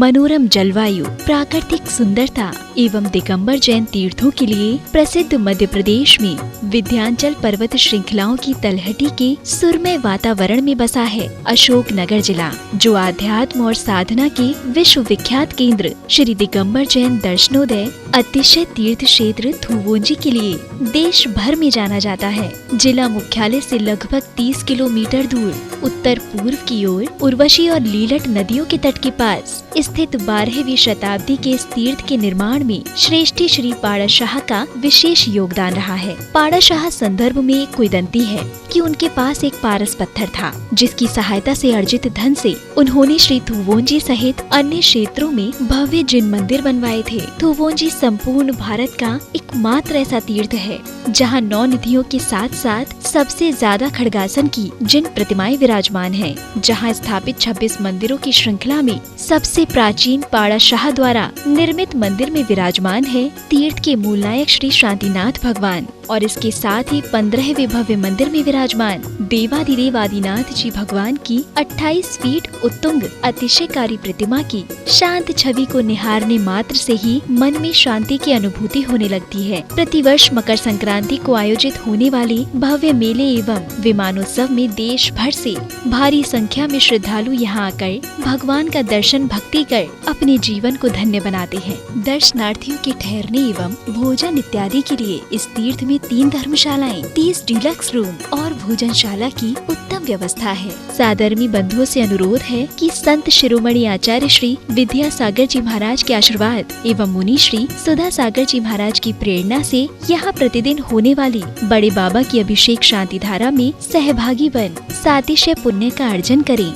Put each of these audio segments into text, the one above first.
मनोरम जलवायु, प्राकृतिक सुंदरता एवं दिगंबर जैन तीर्थों के लिए प्रसिद्ध मध्य प्रदेश में विंध्याचल पर्वत श्रृंखलाओं की तलहटी के सुरमय वातावरण में बसा है अशोकनगर जिला, जो आध्यात्म और साधना के विश्व विख्यात केंद्र श्री दिगंबर जैन दर्शनोदय अतिशय तीर्थ क्षेत्र थुवोंजी के लिए देश भर में जाना जाता है। जिला मुख्यालय से लगभग 30 किलोमीटर दूर उत्तर पूर्व की ओर उर्वशी और लीलट नदियों के तट के पास स्थित 12वीं शताब्दी के इस तीर्थ के निर्माण में श्रेष्ठी श्री पाड़ाशाह का विशेष योगदान रहा है। पाड़ाशाह संदर्भ में एक किंवदंती है कि उनके पास एक पारस पत्थर था, जिसकी सहायता से अर्जित धन से उन्होंने श्री थुवोंजी सहित अन्य क्षेत्रों में भव्य जिन मंदिर बनवाए थे। थुवोंजी संपूर्ण भारत का एकमात्र ऐसा तीर्थ है जहां 9 निधियों के साथ साथ सबसे ज्यादा खड्गासन की जिन प्रतिमाएं विराजमान हैं, जहां स्थापित 26 मंदिरों की श्रृंखला में सबसे प्राचीन पाड़ाशाह द्वारा निर्मित मंदिर में विराजमान है तीर्थ के मूल नायक श्री शांतिनाथ भगवान, और इसके साथ ही 15वें भव्य मंदिर में विराजमान देवाधिदेव आदिनाथ जी भगवान की 28 फीट उत्तुंग अतिशयकारी प्रतिमा की शांत छवि को निहारने मात्र से ही मन में शांति की अनुभूति होने लगती है। प्रतिवर्ष मकर संक्रांति को आयोजित होने वाले भव्य मेले एवं विमानोत्सव में देश भर से भारी संख्या में श्रद्धालु यहाँ आकर भगवान का दर्शन भक्ति कर अपने जीवन को धन्य बनाते हैं। दर्शनार्थियों के ठहरने एवं भोजन इत्यादि के लिए इस तीर्थ में 3 धर्मशालाएं, 30 डिलक्स रूम और भोजनशाला की उत्तम व्यवस्था है। सादरमी बंधुओं से अनुरोध है कि संत शिरोमणि आचार्य श्री विद्यासागर जी महाराज के आशीर्वाद एवं मुनि श्री सुधा सागर जी महाराज की प्रेरणा से यहाँ प्रतिदिन होने वाली बड़े बाबा की अभिषेक शांति धारा में सहभागी बन सातिशय पुण्य का अर्जन करें।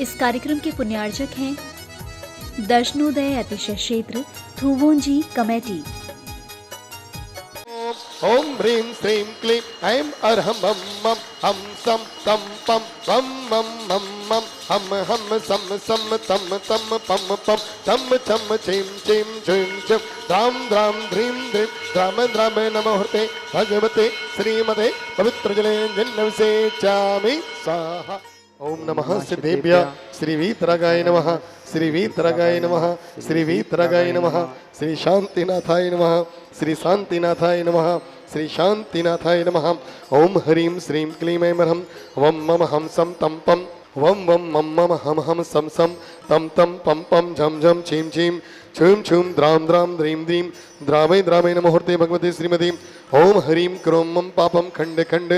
इस कार्यक्रम के पुण्यार्चक हैं दर्शनोदय अतिशय क्षेत्र थुवोंजी कमेटी। ओम ह्रीं श्रीं क्लीं ऐं अरहं मम मम हम सम तम पम वम मम मम मम हम हम सम सम तम तम पम पम चम चम चिम चिम झुम झुम द्राम द्राम ध्रीं ध्रीं द्राम द्राम नमोहते भगवते श्रीमते पवित्र जले जन्नविसेचामि स्वाहा। ओम नमः सिद्धेभ्य श्री वीतरागाय नमः, श्री वीतरागाय नमः, श्री वीतरागाय नमः, श्री शांतिनाथाय नमः, श्री शांतिनाथाय नमः, श्री शांतिनाथाय नमः। ओम ह्रीं श्रीं क्लीं ऐं अरहं वम मम हम सम तम पम वम वम मम मम हम हम सम सम तम तम पम पम झम झम छीम छीम छूम छूम द्राम द्राम द्रीं द्रीं द्रावै द्रावै नमोहते भगवते श्रीमती। ओम ह्रीं क्रों मम पापम खंड खंड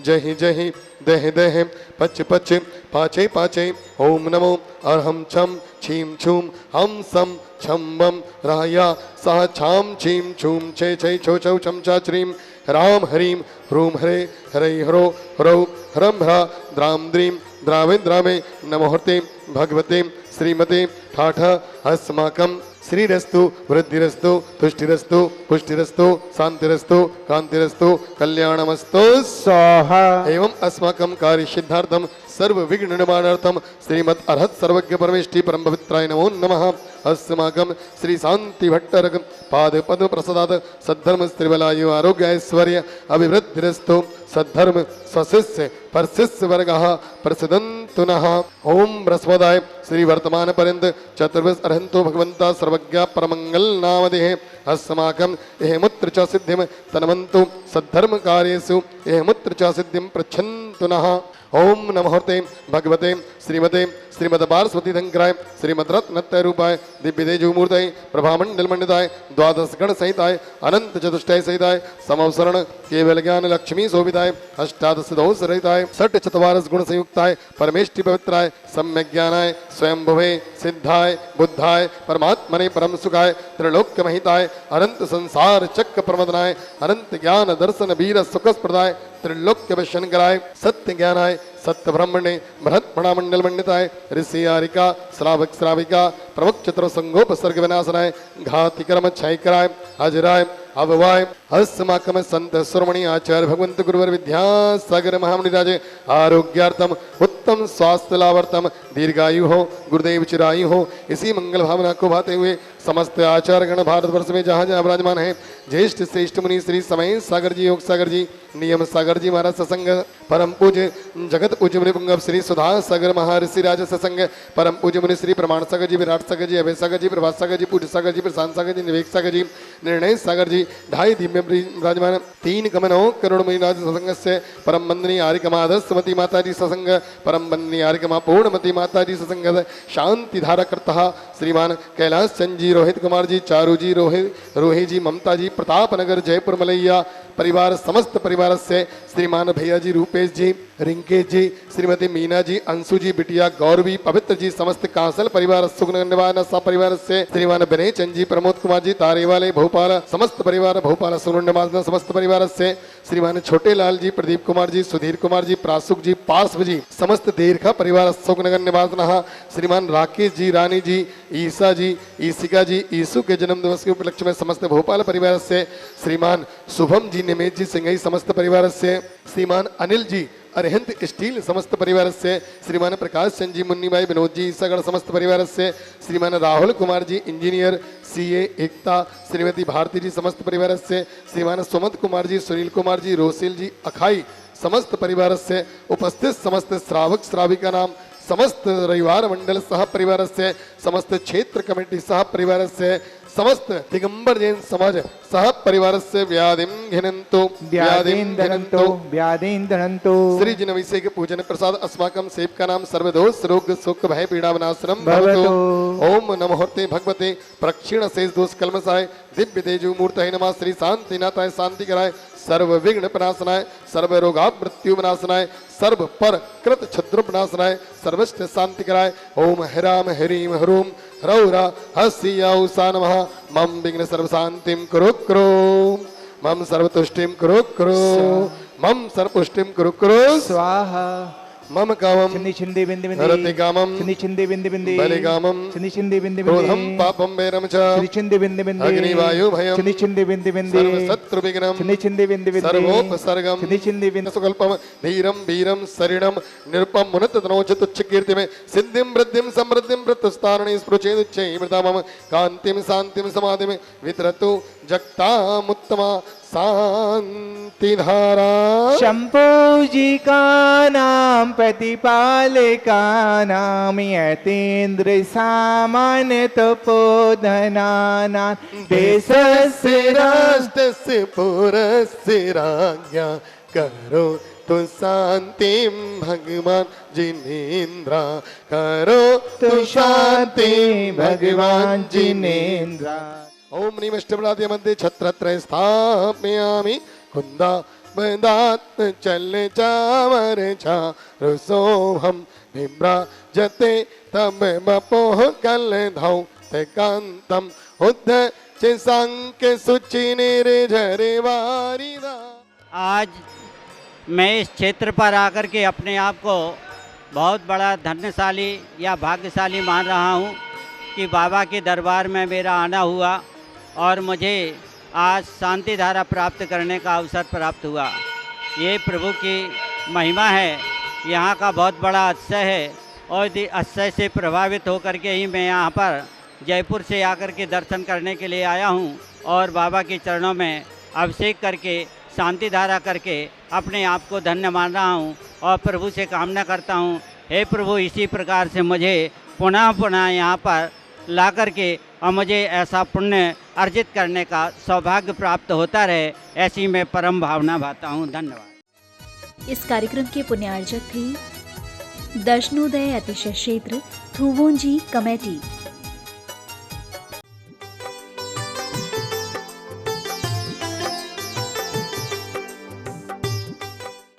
जहि जहि दह दह पच पच पाचे पाचे। ओम नमो अरहं छम छीम छूम हम सम छम बम राया सा छाम छीम छूम छे छे छो छौ छम चा श्रीं राम ह्रीं ह्रूं हरे हरे हरो हरौ ह्रम ह्रा द्राम द्रीं द्रावे द्रावे नमोहते भगवते श्रीमते ठाठ अस्माकं श्रीरस्तु वृद्धिरस्तु तुष्टिरस्तु पुष्टिरस्तु शांतिरस्तु कांतिरस्तु कल्याणमस्तु स्वाहा। एवं अस्माकं कार्य सिद्धार्थम सर्व विघ्न निवारणार्थम श्रीमद् अरहत सर्वज्ञ परमेष्टि परम पवित्राय नमो नमः। अस्माकं श्री शांति भट्टरक पाद पद्म प्रसादात सद्धर्म स्त्रिबलायु आरोग्य ऐश्वर्य अभिवृद्धिरस्तु सद्धर्म स्वशिष्य परशिष्य वर्गः प्रसिद्धन्तु नः। ओम बृहस्पदाय श्री वर्तमान पर्यंत चतुर्विश अर्हन्तो भगवन्ता सर्वज्ञ परमंगल नामदेः। अस्माकं एहमुत्र च सिद्धिं तन्वन्तु सद्धर्म कार्येषु एहमुत्र च सिद्धिं पृच्छन्तु नः। ओम नमोहते भगवते श्रीमते श्रीमद पार्वती धंकराय श्रीमद रत्नत्रय रूपाय दिव्य तेजोमूर्तये प्रभामंडल मंडिताय द्वादश गण सहिताय अनंत चतुष्टय सहिताय समवसरण केवल ज्ञान लक्ष्मी शोभिताय अष्टादश दोष रहिताय षट चत्वारस गुण संयुक्ताय परमेष्टि पवित्राय सम्यक ज्ञानाय स्वयंभुवे सिद्धाय बुद्धाय परमात्मने परम सुखाय त्रिलोक्य महिताय अनंत संसार चक्र प्रमदनाय अनंत ज्ञान दर्शन वीर सुखस्प्रदाय त्रिलोक्य वशंकराय सत्य ज्ञानाय सत्य ब्रह्मणे बृहत् मणामंडल मंडिताय ऋषि आरिका श्रावक श्राविका प्रमुख चतुर संगोपसर्ग विनाशनाय घाति कर्म क्षय कराय अजराय अववाय हस्तमाकम संत सुरमणि आचार्य भगवंत गुरुवर विद्यासागर महामुनिराज आरोग्यार्थम उत्तम स्वास्थ्य लाभार्थम दीर्घायु हो, गुरुदेव चिरायु हो, इसी मंगल भावना को भाते हुए समस्त आचार्यगण भारतवर्ष में जहाँ जहाँ विराजमान है, ज्येष्ठ श्रेष्ठ मुनि श्री समय सागर जी, योग सागर जी, नियम सागर जी महाराज सत्संग, परम पूज्य जगत पूज्य मुनि पुंगव श्री सुधा सागर महर्षि राज सत्संग, परम पूज्य मुनि श्री प्रमाण सागर जी, विराट सागर जी, अभय सागर जी, प्रभात सागर जी, पूज्य सागर जी, प्रशांत सागर जी, निवेक सागर जी, निर्णय सागर जी, ढाई दिव्य विराजमान, तीन कमनों करोड़ मुनि राज सत्संग से परम बंदनी आर्यकमा सुमति माता जी सत्संग, परम बंदनी आर्यकमा पूर्णमती माता जी सत्संग, शांति धारा करता श्रीमान कैलाश चंद जी, रोहित कुमार जी, चारू जी, रोही जी, ममता जी, प्रताप नगर जयपुर मलैया परिवार, समस्त परिवार से श्रीमान भैया जी, रूपेश जी, रिंकेश जी, श्रीमती मीना जी, अंशु जी, बिटिया गौरवी, पवित्र जी, समस्त कांसल परिवार, सुगनवान परिवार से श्रीमान विनय चंद जी, प्रमोद कुमार जी, तारेवाले भोपाल समस्त परिवार, भोपाल सुनंडमासन समस्त परिवार से श्रीमान छोटे लाल जी, प्रदीप कुमार जी, सुधीर कुमार जी, प्रासुक जी, पार्श्व जी, समस्त दीर्घा परिवार, अशोकनगर निवासन श्रीमान राकेश जी, रानी जी, ईसा जी, ईशिका जी, ईसु के जन्म दिवस के उपलक्ष्य में समस्त भोपाल परिवार से श्रीमान शुभम जी, निमेश जी, सिंघई समस्त परिवार से श्रीमान अनिल जी, अरिहंत स्टील समस्त परिवार से श्रीमान प्रकाश चंद जी, मुन्नीबाई, विनोद जी, ईसागढ़ समस्त परिवार से श्रीमान राहुल कुमार जी, इंजीनियर सीए एकता, श्रीमती भारती जी समस्त परिवार से श्रीमान सुमंत कुमार जी, सुनील कुमार जी, रोसिल जी, अखाई समस्त परिवार से उपस्थित समस्त श्रावक श्राविका नाम समस्त रविवार मंडल सह परिवार से समस्त क्षेत्र कमेटी सह परिवार से समस्त दिगंबर जैन समाज सह परिवार से व्याधिम घिनंतो व्याधिं धनंतो श्री जिनविषय के पूजन प्रसाद अस्माकं सेवका नाम सर्वदोष रोग सुख भय पीड़ा विनाशनम भवतु। ओम नमोहर्ते भगवते प्रक्षीण शेष दोष कलमसाय दिव्य तेजो मूर्तये नमः। श्री शांतिनाथाय शांति कराय, सर्व विघ्न प्रनाशनाय, सर्व रोगा मृत्यु विनाशनाय, सर्व पर कृत छद्र विनाशनाय, सर्वश्च शांति कराय। ओम हराम हरीम ह्रूम रौरा हस्याउसा नमः। मम विघ्न सर्व शांतिम कुरु कुरु, मम सर्वतुष्टिम कुरु कुरु, मम सर्वपुष्टिम कुरु कुरु स्वाहा। मम कामम छिंदी छिंदी बिंदी बिंदी हरति कामम छिंदी छिंदी बिंदी बिंदी बलि कामम छिंदी छिंदी बिंदी क्रोधम बिंदी पापम वैरम च छिंदी छिंदी बिंदी बिंदी अग्निवायु भयम छिंदी छिंदी बिंदी बिंदी सर्व शत्रु विघ्नम छिंदी छिंदी बिंदी बिंदी सर्वोपसर्गम छिंदी छिंदी बिंदी सुकल्पम धीरम वीरम शरीरम निरुपम मुनत तनोच तुच्छ कीर्ति में सिद्धिम वृद्धिम समृद्धिम प्रतुस्तारणी स्पृचेदुच्चै मृतामम कांतिम शांतिम समाधि में वितरतु जगतामुत्तमा शांति धारा। शंपूजिका नाम प्रतिपालिका नाम यतीन्द्र सामान्य तपोधना नाम देशस्य राष्ट्रस्य पुरस्य राज्ञा करो तो शांतिम भगवान जिनेन्द्र, करो तो शांति भगवान जिनेन्द्र। ओम निमष्टमराध्य मध्य छत्रत्रय स्थापयामि कुंदा बदात चल चावर चा रसोहम विभ्रा जते तब बपोह कल धौ ते कांतम उद्ध चिसांक सुचि निर्झरे वारिदा। आज मैं इस क्षेत्र पर आकर के अपने आप को बहुत बड़ा धन्यशाली या भाग्यशाली मान रहा हूँ कि बाबा के दरबार में मेरा आना हुआ और मुझे आज शांति धारा प्राप्त करने का अवसर प्राप्त हुआ। ये प्रभु की महिमा है, यहाँ का बहुत बड़ा अतिशय है और अतिशय से प्रभावित होकर के ही मैं यहाँ पर जयपुर से आकर के दर्शन करने के लिए आया हूँ और बाबा के चरणों में अभिषेक करके शांति धारा करके अपने आप को धन्य मान रहा हूँ और प्रभु से कामना करता हूँ, हे प्रभु इसी प्रकार से मुझे पुनः पुनः यहाँ पर ला करके और मुझे ऐसा पुण्य अर्जित करने का सौभाग्य प्राप्त होता रहे, ऐसी मैं परम भावना भाता हूँ। धन्यवाद। इस कार्यक्रम के पुण्यार्जक थे दर्शनोदय अतिशय क्षेत्र थुवोंजी कमेटी।